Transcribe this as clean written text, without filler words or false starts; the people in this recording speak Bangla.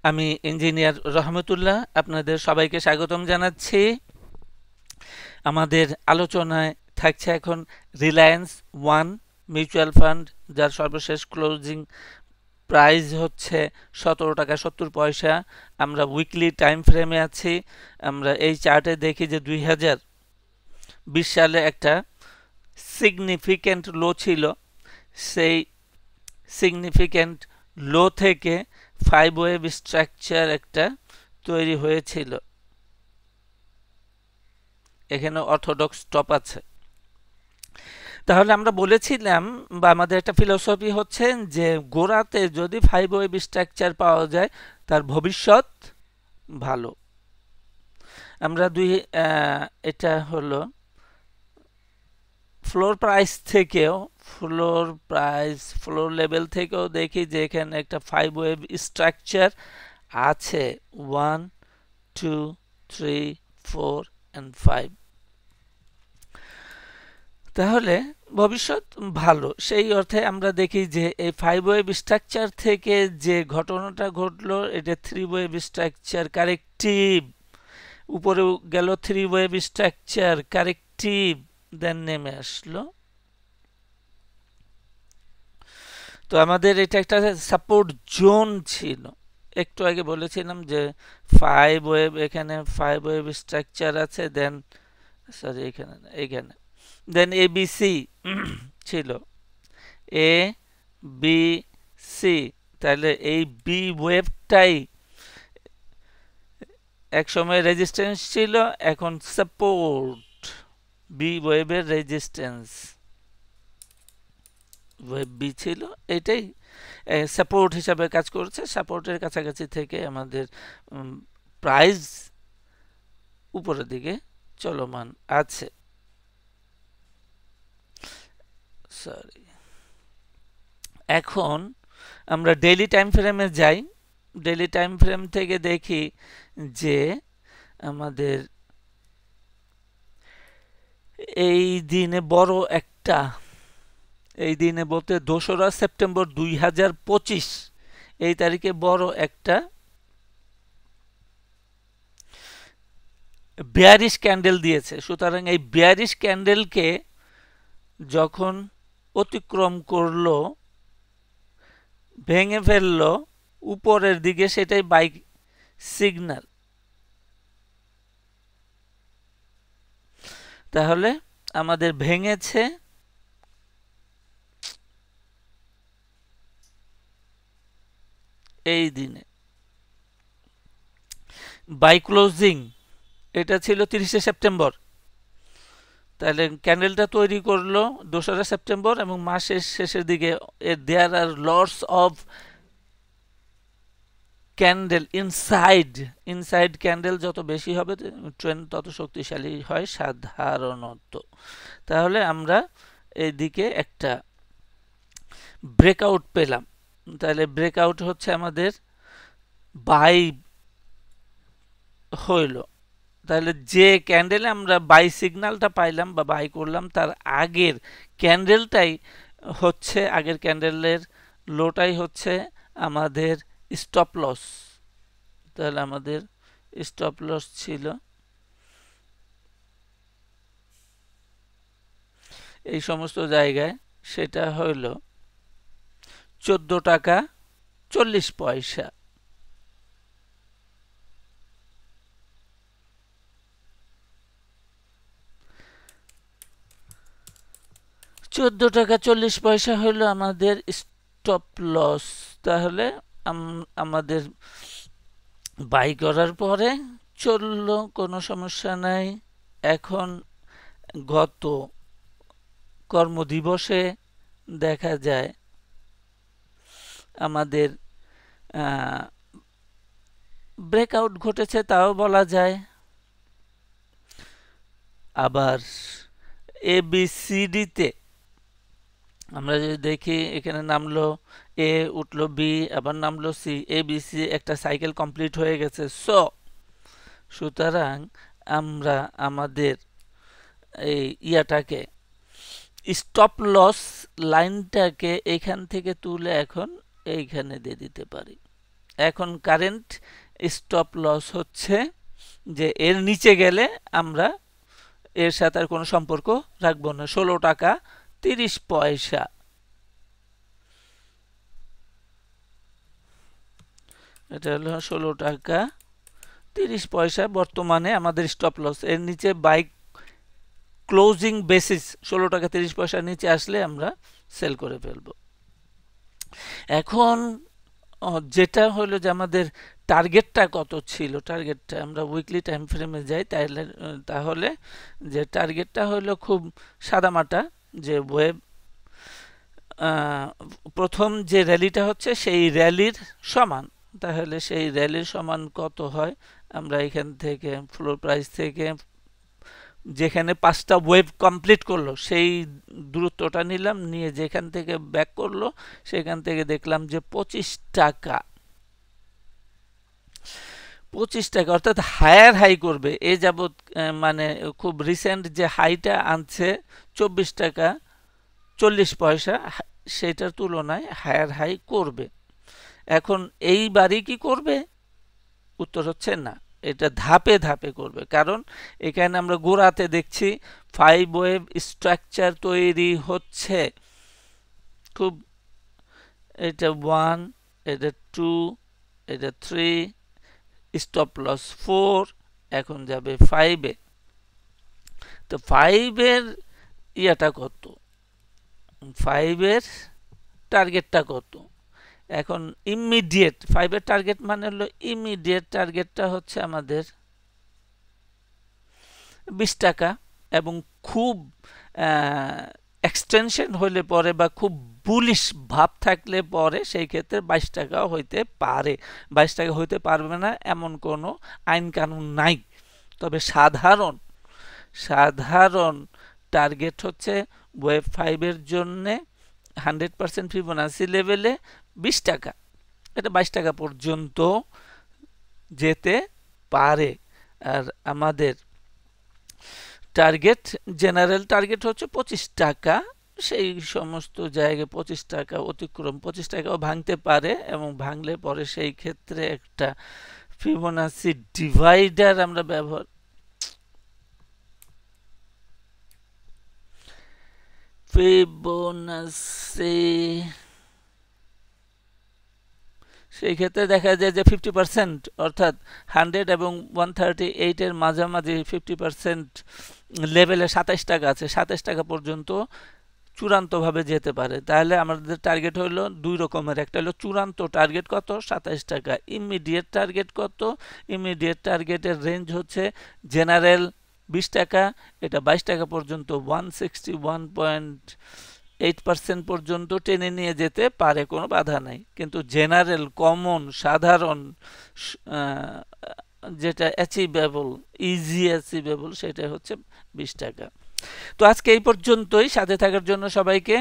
আমি ইঞ্জিনিয়ার রহমতুল্লাহ আপনাদের সবাইকে স্বাগতম জানাচ্ছি। আমাদের আলোচনায় থাকছে এখন রিলায়েন্স ওয়ান মিউচুয়াল ফান্ড, যার সর্বশেষ ক্লোজিং প্রাইস হচ্ছে 17 টাকা 70 পয়সা। আমরা উইকলি টাইম ফ্রেমে আছি। আমরা এই চার্টে দেখি যে 2020 সালে একটা সিগনিফিক্যান্ট লো ছিল। সেই সিগনিফিক্যান্ট লো থেকে 5 ওয়েভ স্ট্রাকচার একটা তৈরি হয়েছিল। এখানে অর্থোডক্স টপ আছে। তাহলে আমরা বলেছিলাম বা আমাদের একটা ফিলোসফি হচ্ছে যে গোড়াতে যদি 5 ওয়েভ স্ট্রাকচার পাওয়া যায় তার ভবিষ্যৎ ভালো। আমরা এটা হলো ফ্লোর লেভেল থেকেও দেখি যে এখানে একটা 5 ওয়েভ স্ট্রাকচার আছে, 1 2 3 4 and 5। তাহলে ভবিষ্যৎ ভালো। সেই অর্থে আমরা দেখি যে এই 5 ওয়েভ স্ট্রাকচার থেকে যে ঘটনাটা ঘটলো, এটা 3 ওয়েভ স্ট্রাকচার কারেক্টিভ। উপরেও গেল 3 ওয়েভ স্ট্রাকচার কারেক্টিভ, দেন নেমে আসলো। তো আমাদের এটা একটা সাপোর্ট জোন ছিল। একটু আগে বলেছিলাম যে 5 ওয়েভ, এখানে 5 ওয়েভ স্ট্রাকচার আছে, দেন সরি এখানে দেন এবিসি ছিল, এ বি সি। তাহলে এই বি ওয়েভটাই এক সময় রেজিস্ট্যান্স ছিল, এখন সাপোর্ট। বি ওয়েভের রেজিস্ট্যান্স ওয়েভ বি ছিল, এটাই সাপোর্ট হিসাবে কাজ করছে। সাপোর্টের কাছাকাছি থেকে আমাদের প্রাইস উপরের দিকে চলমান আছে। সরি, এখন আমরা ডেইলি টাইম ফ্রেমে যাই। ডেইলি টাইম ফ্রেম থেকে দেখি যে আমাদের এই দিনে বলতে 2রা সেপ্টেম্বর 2025 এই তারিখে বড় একটা বেয়ারিশ ক্যান্ডেল দিয়েছে। সুতরাং এই বেয়ারিশ ক্যান্ডেলকে যখন অতিক্রম করলো, ভেঙে ফেললো উপরের দিকে, সেটাই বাই সিগন্যাল। তাহলে আমাদের ভেঙেছে এই দিনে বাই ক্লোজিং, এটা ছিল 30শে সেপ্টেম্বর। তাহলে ক্যান্ডেলটা তৈরি করলো 2রা সেপ্টেম্বর এবং মাসের শেষের দিকে। There are lots of candle inside candle যত বেশি হবে ট্রেন্ড তত শক্তিশালী হয় সাধারণত। তাহলে আমরা এইদিকে একটা ব্রেকআউট পেলাম। তাহলে ব্রেকআউট হচ্ছে আমাদের বাই হইল। তাহলে যে ক্যান্ডেলে আমরা বাই সিগন্যালটা পাইলাম বা বাই করলাম, তার আগের ক্যান্ডেলটাই হচ্ছে, আগের ক্যান্ডেলের লোটাই হচ্ছে আমাদের স্টপ লস। তাহলে আমাদের স্টপ লস ছিল এই সমস্ত জায়গায়, সেটা হইল 14 টাকা 40 পয়সা। 14 টাকা 40 পয়সা হইল আমাদের স্টপ লস। তাহলে আমাদের বাই করার পরে চললো, কোনো সমস্যা নাই। এখন গত কর্মদিবসে দেখা যায় আমাদের ব্রেকআউট ঘটেছে, তাও বলা যায়। আবার এবিসিডিতে আমরা যদি দেখি, এখানে নামলো এ, উঠলো বি, আবার নামলো সি, এ বি সি, একটা সাইকেল কমপ্লিট হয়ে গেছে। সুতরাং আমরা আমাদের এই ইয়াটাকে, স্টপ লস লাইনটাকে এখান থেকে তুলে এখন এইখানে দিয়ে দিতে পারি। এখন কারেন্ট স্টপ লস হচ্ছে যে এর নিচে গেলে আমরা এর সাথে আর কোনো সম্পর্ক রাখবো না। 16 টাকা 30 পয়সা, এটা হলো 16 টাকা 30 পয়সা বর্তমানে আমাদের স্টপ লস। এর নিচে বাই ক্লোজিং বেসিস 16 টাকা 30 পয়সার নিচে আসলে আমরা সেল করে ফেলবো। এখন যেটা হলো যে আমাদের টার্গেটটা কত ছিল, টার্গেটটা আমরা উইকলি টাইম ফ্রেমে যাই, তাহলে যে টার্গেটটা হলো খুব সাদামাটা, যে ওয়েব প্রথম যে র্যালিটা হচ্ছে সেই র্যালির সমান। তাহলে সেই র্যালির সমান কত হয়, আমরা এখান থেকে ফ্লোর প্রাইস থেকে যেখানে 5টা ওয়েভ কমপ্লিট করলো সেই দূরত্বটা নিলাম, নিয়ে যেখান থেকে ব্যাক করলো সেখান থেকে দেখলাম যে 25 টাকা, 25 টাকা অর্থাৎ হায়ার হাই করবে। এ যাবৎ মানে খুব রিসেন্ট যে হাইটা আনছে 24 টাকা 40 পয়সা, সেটার তুলনায় হায়ার হাই করবে। এখন এইবারই কি করবে, উত্তর হচ্ছে না, এটা ধাপে ধাপে করবে। কারণ এখানে আমরা গোড়াতে দেখছি 5 ওয়েভ স্ট্রাকচার তৈরি হচ্ছে, খুব, এটা 1, এটা 2, এটা 3, স্টপ লস 4, এখন যাবে 5-এ। তো 5-এর ইয়াটা কত, 5-এর টার্গেটটা কত, এখন ইমিডিয়েট 5-এর টার্গেট মানে হলো ইমিডিয়েট টার্গেটটা হচ্ছে আমাদের 20 টাকা, এবং খুব এক্সটেনশন হলে পরে বা খুব বুলিশ ভাব থাকলে পরে সেই ক্ষেত্রে 22 টাকাও হইতে পারে। 22 টাকা হইতে পারবে না এমন কোনো আইন কানুন নাই, তবে সাধারণ টার্গেট হচ্ছে ওয়েব 5-এর জন্যে 100% ফিবোনাসি লেভেলে 20 টাকা, এটা 22 টাকা পর্যন্ত যেতে পারে। আর আমাদের টার্গেট, জেনারেল টার্গেট হচ্ছে 25 টাকা, সেই সমস্ত জায়গায় 25 টাকা অতিক্রম, 25 টাকাও ভাঙতে পারে, এবং ভাঙলে পরে সেই ক্ষেত্রে একটা ফিবোনাসি ডিভাইডার আমরা ব্যবহার, ফিবোনাসি, সেই ক্ষেত্রে দেখা যায় যে 50%, অর্থাৎ 100 এবং 138 এর মাঝামাঝি 50% লেভেলে 27 টাকা আছে, 27 টাকা পর্যন্ত চূড়ান্তভাবে যেতে পারে। তাহলে আমাদের টার্গেট হলো দুই রকমের, একটা হলো চূড়ান্ত টার্গেট কত, 27 টাকা, ইমিডিয়েট টার্গেট কত, ইমিডিয়েট টার্গেটের রেঞ্জ হচ্ছে জেনারেল 20 টাকা, এটা 22 টাকা পর্যন্ত 161.8% পর্যন্ত টেনে নিয়ে যেতে পারে, কোনো বাধা নাই। কিন্তু জেনারেল কমন সাধারণ যেটা অ্যাচিভেবল, ইজি অ্যাচিভেবল, সেটা হচ্ছে 20 টাকা। তো আজকে এই পর্যন্তই, সাথে থাকার জন্য সবাইকে